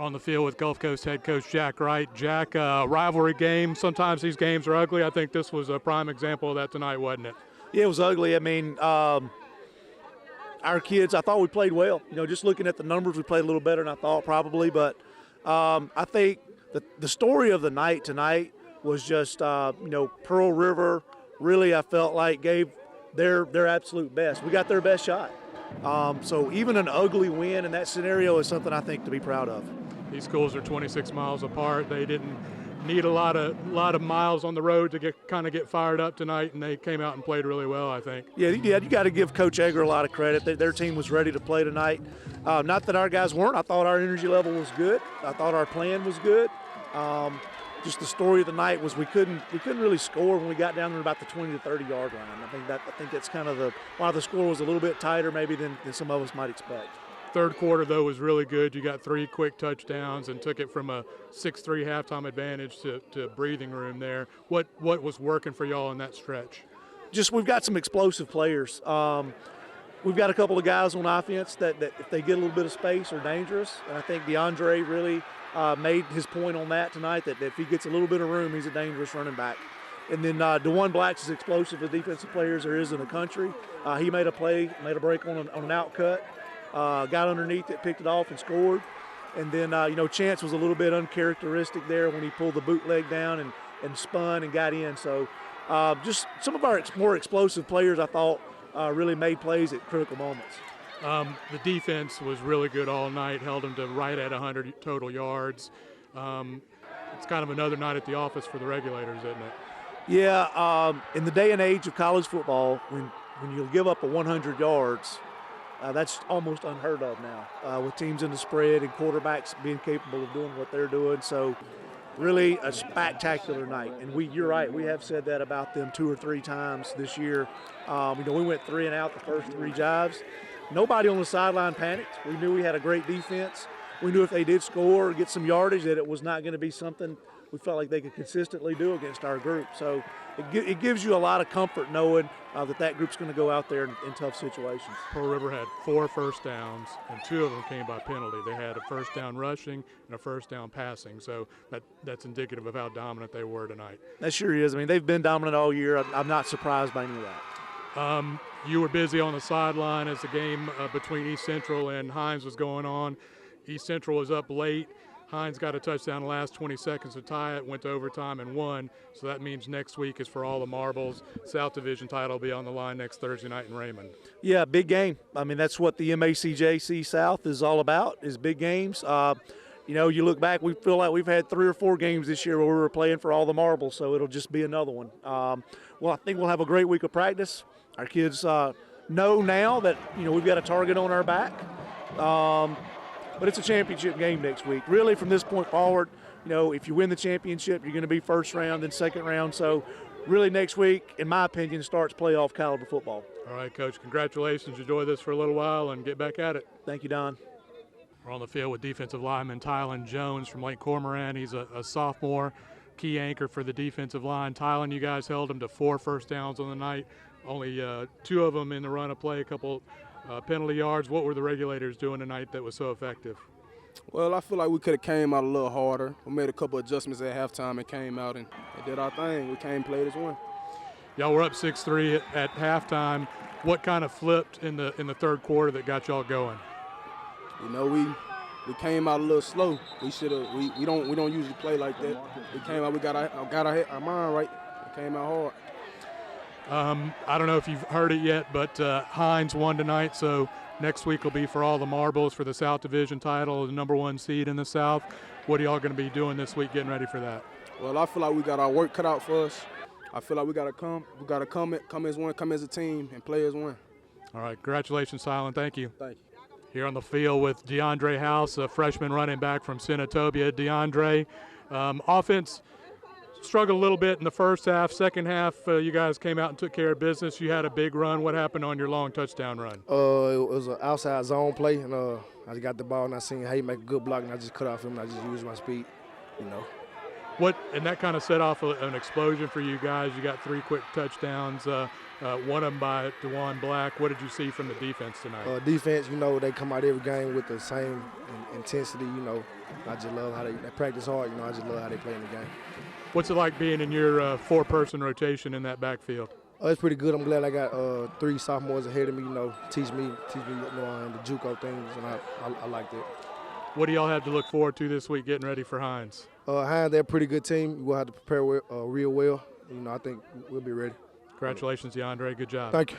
On the field with Gulf Coast head coach Jack Wright. Jack, rivalry game. Sometimes these games are ugly. I think this was a prime example of that tonight, wasn't it? Yeah, it was ugly. I mean, our kids, I thought we played well. Just looking at the numbers, we played a little better than I thought probably. But I think the story of the night tonight was just, Pearl River really, I felt like, gave their absolute best. We got their best shot. So even an ugly win in that scenario is something I think to be proud of. These schools are 26 miles apart. They didn't need a lot of miles on the road to get fired up tonight, and they came out and played really well, I think. Yeah, you got to give Coach Egger a lot of credit. Their team was ready to play tonight. Not that our guys weren't. I thought our energy level was good. I thought our plan was good. Just the story of the night was we couldn't really score when we got down to about the 20 to 30 yard line. I think that's kind of why the score was a little bit tighter maybe than some of us might expect. Third quarter, though, was really good. You got 3 quick touchdowns and took it from a 6-3 halftime advantage to breathing room there. What was working for y'all in that stretch? Just we've got some explosive players. We've got a couple of guys on offense that if they get a little bit of space are dangerous. And I think DeAndre really made his point on that tonight, that if he gets a little bit of room, he's a dangerous running back. And then DeJuan Black's as explosive as defensive players there is in the country. He made a break on an out cut. Got underneath it, picked it off, and scored. And then, Chance was a little bit uncharacteristic there when he pulled the bootleg down and spun and got in. So just some of our more explosive players, I thought, really made plays at critical moments. The defense was really good all night, held them to right at 100 total yards. It's kind of another night at the office for the regulators, isn't it? Yeah, in the day and age of college football, when you give up 100 yards, that's almost unheard of now with teams in the spread and quarterbacks being capable of doing what they're doing. So really a spectacular night. And you're right, we have said that about them 2 or 3 times this year. We went 3 and out the first 3 drives. Nobody on the sideline panicked. We knew we had a great defense. We knew if they did score or get some yardage that it was not going to be something we felt like they could consistently do against our group. So it gives you a lot of comfort knowing that group's going to go out there in tough situations. Pearl River had 4 first downs, and 2 of them came by penalty. They had a first down rushing and a first down passing, so that's indicative of how dominant they were tonight. That sure is. I mean, they've been dominant all year. I'm not surprised by any of that. You were busy on the sideline as the game between East Central and Hines was going on. East Central was up late. Hines got a touchdown the last 20 seconds to tie it, went to overtime and won. So that means next week is for all the marbles. South Division title will be on the line next Thursday night in Raymond. Yeah, big game. I mean, that's what the MACJC South is all about, is big games. You look back, we feel like we've had 3 or 4 games this year where we were playing for all the marbles, so it'll just be another one. Well, I think we'll have a great week of practice. Our kids know now that, we've got a target on our back. But it's a championship game next week. Really, from this point forward, if you win the championship, you're going to be first round, then second round. So really next week, in my opinion, starts playoff caliber football. All right, Coach, congratulations. Enjoy this for a little while and get back at it. Thank you, Don. We're on the field with defensive lineman Tylan Jones from Lake Cormorant. He's a sophomore, key anchor for the defensive line. Tylan, you guys held him to 4 first downs on the night, only 2 of them in the run of play, a couple penalty yards. What were the regulators doing tonight that was so effective? Well, I feel like we could have came out a little harder. We made a couple adjustments at halftime and came out and did our thing. We came played as one. Y'all were up 6-3 at halftime. What kind of flipped in the third quarter that got y'all going? We came out a little slow. We should have. We don't usually play like that. We came out. We got our mind right. We came out hard. I don't know if you've heard it yet, but Hines won tonight, so next week will be for all the marbles for the South Division title, the number 1 seed in the South. What are y'all going to be doing this week getting ready for that? Well, I feel like we got our work cut out for us. I feel like we got to come as one, come as a team, and play as one. All right, congratulations, Tylan. Thank you. Thank you. Here on the field with DeAndre House, a freshman running back from Senatobia. DeAndre, offense struggled a little bit in the first half. Second half, you guys came out and took care of business. You had a big run. What happened on your long touchdown run? It was an outside zone play, and I just got the ball, and I seen how he make a good block, and I just cut off him, and I just used my speed, And that kind of set off an explosion for you guys. You got 3 quick touchdowns, one of them by DeJuan Black. What did you see from the defense tonight? Defense, they come out every game with the same intensity. I just love how they practice hard. I just love how they play in the game. What's it like being in your 4-person rotation in that backfield? It's pretty good. I'm glad I got 3 sophomores ahead of me. Teach me the JUCO things, and I like that. What do y'all have to look forward to this week getting ready for Hines? Hines, they're a pretty good team. We'll have to prepare real well. I think we'll be ready. Congratulations, DeAndre. Good job. Thank you.